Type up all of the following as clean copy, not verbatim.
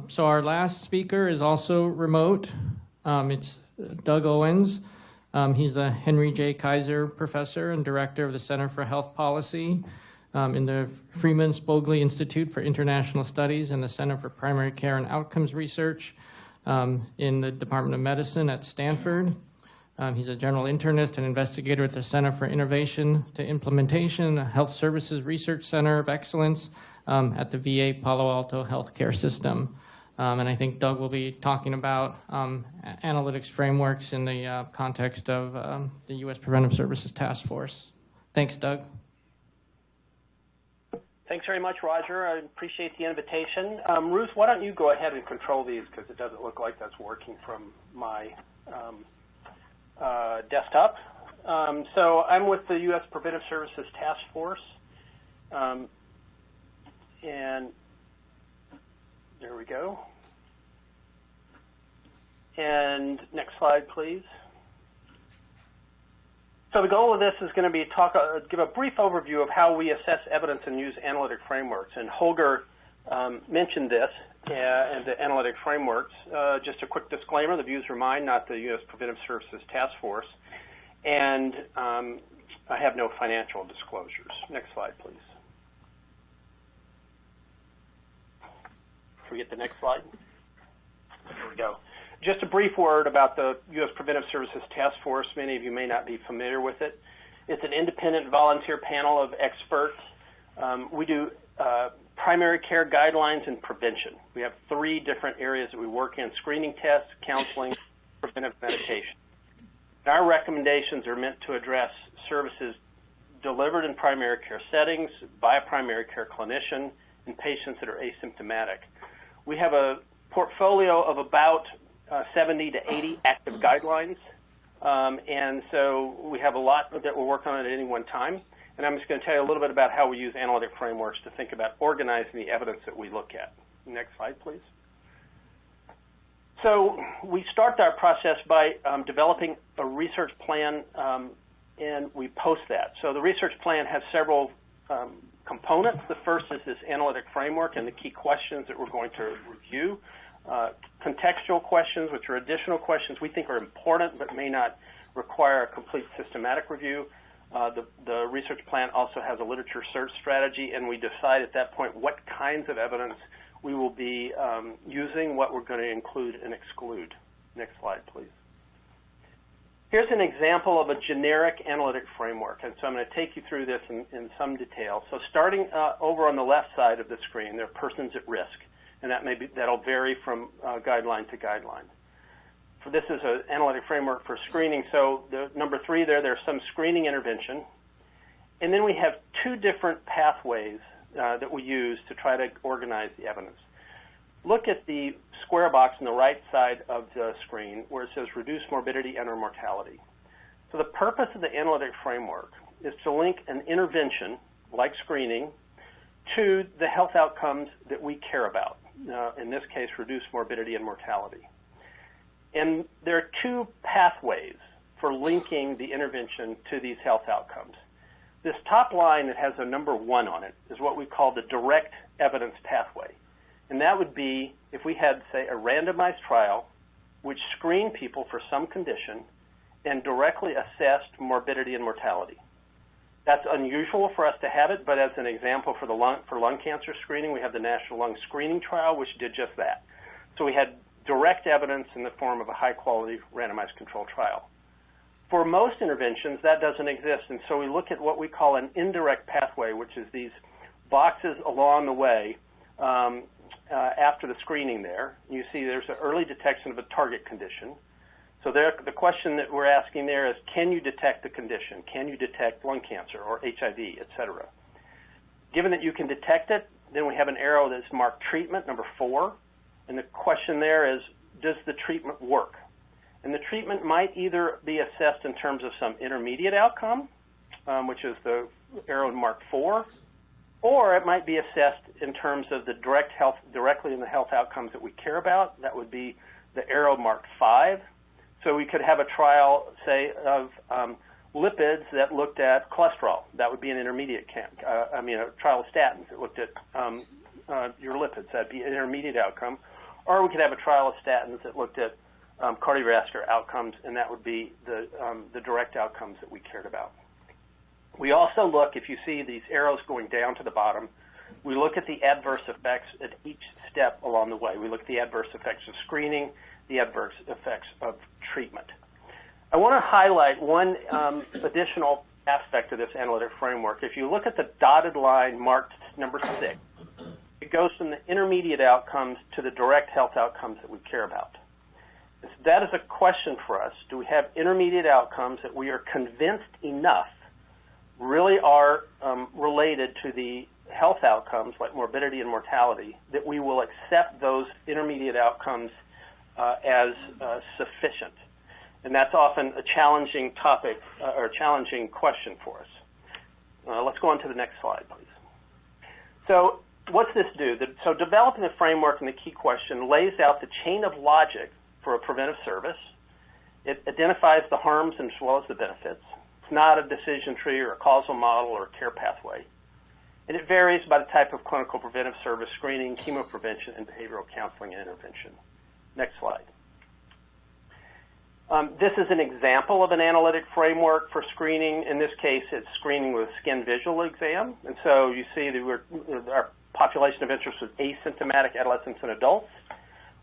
So our last speaker is also remote. It's Doug Owens. He's the Henry J. Kaiser Professor and Director of the Center for Health Policy in the Freeman Spogli Institute for International Studies and the Center for Primary Care and Outcomes Research in the Department of Medicine at Stanford. He's a general internist and investigator at the Center for Innovation to Implementation, a Health Services Research Center of Excellence at the VA Palo Alto Healthcare System. And I think Doug will be talking about analytics frameworks in the context of the U.S. Preventive Services Task Force. Thanks, Doug. Thanks very much, Roger. I appreciate the invitation. Ruth, why don't you go ahead and control these, because it doesn't look like that's working from my desktop. So I'm with the U.S. Preventive Services Task Force. And there we go. And next slide, please. So the goal of this is going to be give a brief overview of how we assess evidence and use analytic frameworks. And Holger mentioned this and the analytic frameworks. Just a quick disclaimer: the views are mine, not the U.S. Preventive Services Task Force. And I have no financial disclosures. Next slide, please. Can we get the next slide? There we go. Just a brief word about the U.S. Preventive Services Task Force. Many of you may not be familiar with it. It's an independent volunteer panel of experts. We do primary care guidelines and prevention. We have 3 different areas that we work in: screening tests, counseling, preventive medication. And our recommendations are meant to address services delivered in primary care settings by a primary care clinician in patients that are asymptomatic. We have a portfolio of about 70 to 80 active guidelines, and so we have a lot that we're working on at any one time. And I'm just going to tell you a little bit about how we use analytic frameworks to think about organizing the evidence that we look at. Next slide, please. So we start our process by developing a research plan, and we post that. So the research plan has several components. The first is this analytic framework and the key questions that we're going to review. Contextual questions, which are additional questions we think are important but may not require a complete systematic review. The research plan also has a literature search strategy, and we decide at that point what kinds of evidence we will be using, what we're going to include and exclude. Next slide, please. Here's an example of a generic analytic framework, and so I'm going to take you through this in some detail. So starting over on the left side of the screen, there are persons at risk, and that'll vary from guideline to guideline. For this is an analytic framework for screening. So the number 3 there's some screening intervention, and then we have 2 different pathways that we use to try to organize the evidence. Look at the square box on the right side of the screen where it says reduce morbidity and or mortality. So the purpose of the analytic framework is to link an intervention, like screening, to the health outcomes that we care about. In this case, reduce morbidity and mortality. And there are 2 pathways for linking the intervention to these health outcomes. This top line that has a number 1 on it is what we call the direct evidence pathway. And that would be if we had, say, a randomized trial which screened people for some condition and directly assessed morbidity and mortality. That's unusual for us to have it, but as an example for lung cancer screening, we have the National Lung Screening Trial, which did just that. So we had direct evidence in the form of a high-quality randomized controlled trial. For most interventions, that doesn't exist, and so we look at what we call an indirect pathway, which is these boxes along the way after the screening there. You see there's an early detection of a target condition. So the question that we're asking there is, can you detect the condition? Can you detect lung cancer or HIV, et cetera? Given that you can detect it, then we have an arrow that's marked treatment, number 4. And the question there is, does the treatment work? And the treatment might either be assessed in terms of some intermediate outcome, which is the arrow marked 4, or it might be assessed in terms of the directly in the health outcomes that we care about. That would be the arrow marked 5. So we could have a trial, say, of lipids that looked at cholesterol. That would be an intermediate a trial of statins that looked at your lipids. That'd be an intermediate outcome. Or we could have a trial of statins that looked at cardiovascular outcomes, and that would be the direct outcomes that we cared about. We also look, if you see these arrows going down to the bottom, we look at the adverse effects at each step along the way. We look at the adverse effects of screening, the adverse effects of treatment. I want to highlight one additional aspect of this analytic framework. If you look at the dotted line marked number 6, it goes from the intermediate outcomes to the direct health outcomes that we care about. That is a question for us. Do we have intermediate outcomes that we are convinced enough really are related to the health outcomes like morbidity and mortality that we will accept those intermediate outcomes as sufficient? And that's often a challenging topic or a challenging question for us. Let's go on to the next slide, please. So what's this do? So developing the framework and the key question lays out the chain of logic for a preventive service. It identifies the harms as well as the benefits. It's not a decision tree or a causal model or a care pathway. And it varies by the type of clinical preventive service, screening, chemoprevention, and behavioral counseling and intervention. Next slide. This is an example of an analytic framework for screening. In this case, it's screening with skin visual exam. And so you see that our population of interest was asymptomatic adolescents and adults.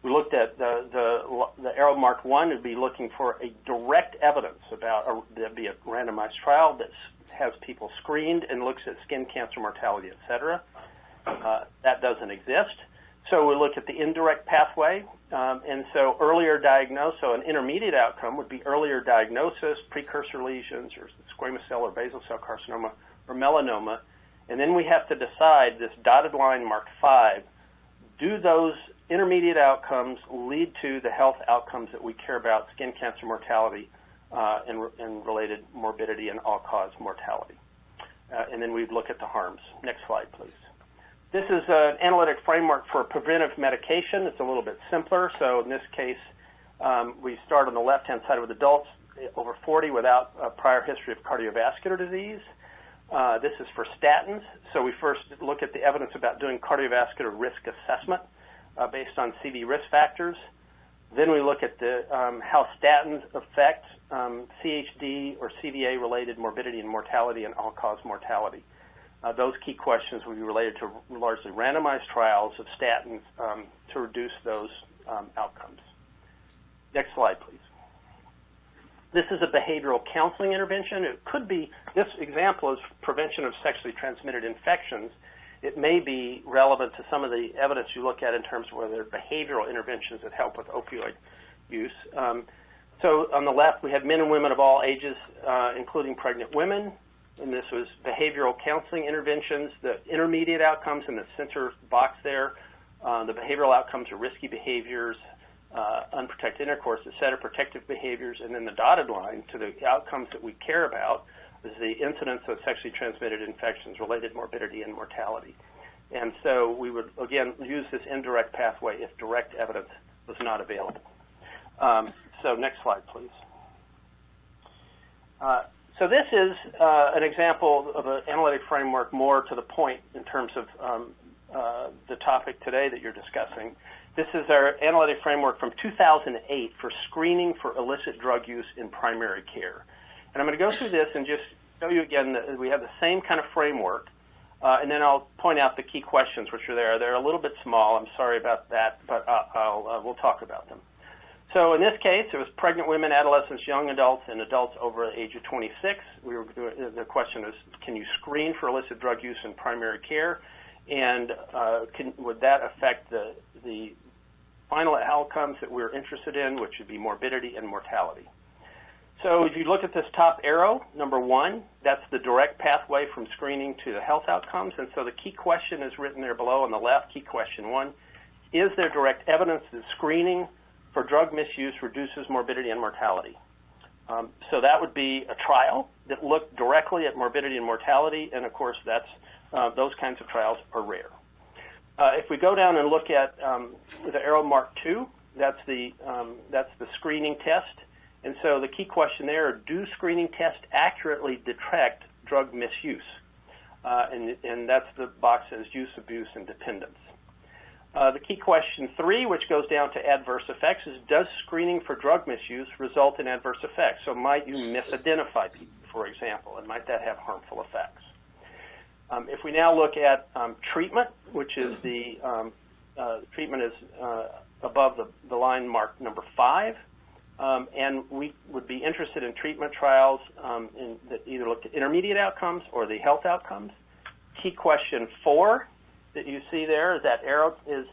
We looked at the arrow marked 1 would be looking for a direct evidence about there'd be a randomized trial that has people screened and looks at skin cancer mortality, et cetera. That doesn't exist. So we look at the indirect pathway, and so earlier diagnosis, so an intermediate outcome would be earlier diagnosis, precursor lesions, or squamous cell or basal cell carcinoma or melanoma, and then we have to decide, this dotted line marked 5, do those intermediate outcomes lead to the health outcomes that we care about, skin cancer mortality and related morbidity and all-cause mortality? And then we'd look at the harms. Next slide, please. This is an analytic framework for preventive medication. It's a little bit simpler. So in this case, we start on the left-hand side with adults over 40 without a prior history of cardiovascular disease. This is for statins. So we first look at the evidence about doing cardiovascular risk assessment based on CV risk factors. Then we look at how statins affect CHD or CVA-related morbidity and mortality and all-cause mortality. Those key questions will be related to largely randomized trials of statins to reduce those outcomes. Next slide, please. This is a behavioral counseling intervention. It could be, this example is prevention of sexually transmitted infections. It may be relevant to some of the evidence you look at in terms of whether there are behavioral interventions that help with opioid use. So on the left, we had men and women of all ages, including pregnant women. And this was behavioral counseling interventions. The intermediate outcomes in the center box there, the behavioral outcomes are risky behaviors, unprotected intercourse, et cetera, protective behaviors. And then the dotted line to the outcomes that we care about is the incidence of sexually transmitted infections, related morbidity and mortality. And so we would, again, use this indirect pathway if direct evidence was not available. So next slide, please. So this is an example of an analytic framework more to the point in terms of the topic today that you're discussing. This is our analytic framework from 2008 for screening for illicit drug use in primary care. And I'm going to go through this and just show you again that we have the same kind of framework, and then I'll point out the key questions which are there. They're a little bit small. I'm sorry about that, but we'll talk about them. So in this case, it was pregnant women, adolescents, young adults, and adults over the age of 26. The question is, can you screen for illicit drug use in primary care? And would that affect the final outcomes that we're interested in, which would be morbidity and mortality? So if you look at this top arrow, number 1, that's the direct pathway from screening to the health outcomes. And so the key question is written there below on the left, key question 1. Is there direct evidence that screening for drug misuse reduces morbidity and mortality? So that would be a trial that looked directly at morbidity and mortality, and of course that's those kinds of trials are rare. If we go down and look at the arrow mark 2, that's the screening test. And so the key question there, do screening tests accurately detect drug misuse? And that's the box that says use, abuse, and dependence. The key question 3, which goes down to adverse effects, is does screening for drug misuse result in adverse effects? So might you misidentify people, for example, and might that have harmful effects? If we now look at treatment, which is the treatment is above the line mark number 5, and we would be interested in treatment trials that either look at intermediate outcomes or the health outcomes. Key question 4 that you see there, that arrow, is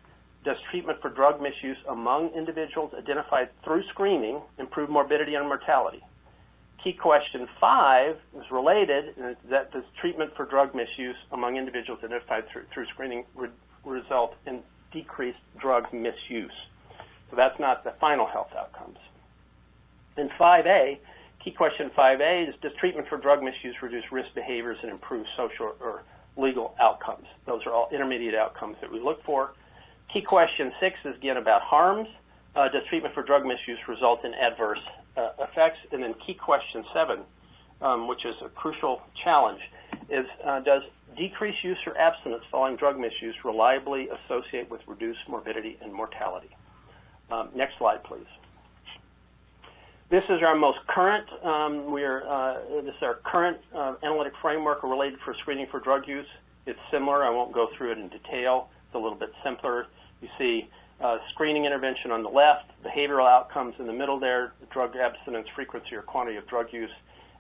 does treatment for drug misuse among individuals identified through screening improve morbidity and mortality? Key question 5 is related, and that does treatment for drug misuse among individuals identified through screening result in decreased drug misuse? So that's not the final health outcomes. In 5A, key question 5A is does treatment for drug misuse reduce risk behaviors and improve social or legal outcomes? Those are all intermediate outcomes that we look for. Key question 6 is again about harms. Does treatment for drug misuse result in adverse effects? And then key question 7, which is a crucial challenge, is does decreased use or abstinence following drug misuse reliably associate with reduced morbidity and mortality? Next slide, please. This is our most current, this is our current analytic framework related for screening for drug use. It's similar. I won't go through it in detail. It's a little bit simpler. You see screening intervention on the left, behavioral outcomes in the middle there, drug abstinence, frequency or quantity of drug use,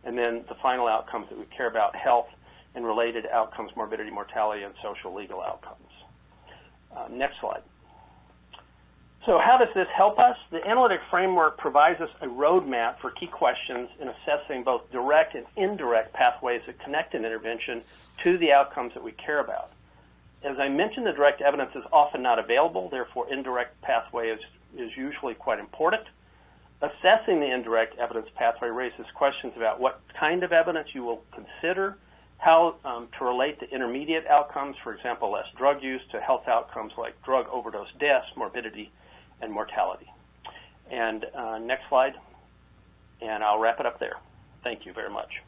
and then the final outcomes that we care about, health and related outcomes, morbidity, mortality, and social legal outcomes. Next slide. So how does this help us? The analytic framework provides us a roadmap for key questions in assessing both direct and indirect pathways that connect an intervention to the outcomes that we care about. As I mentioned, the direct evidence is often not available, therefore indirect pathway is usually quite important. Assessing the indirect evidence pathway raises questions about what kind of evidence you will consider, how to relate the intermediate outcomes, for example, less drug use, to health outcomes like drug overdose deaths, morbidity, and mortality. And next slide, and I'll wrap it up there. Thank you very much.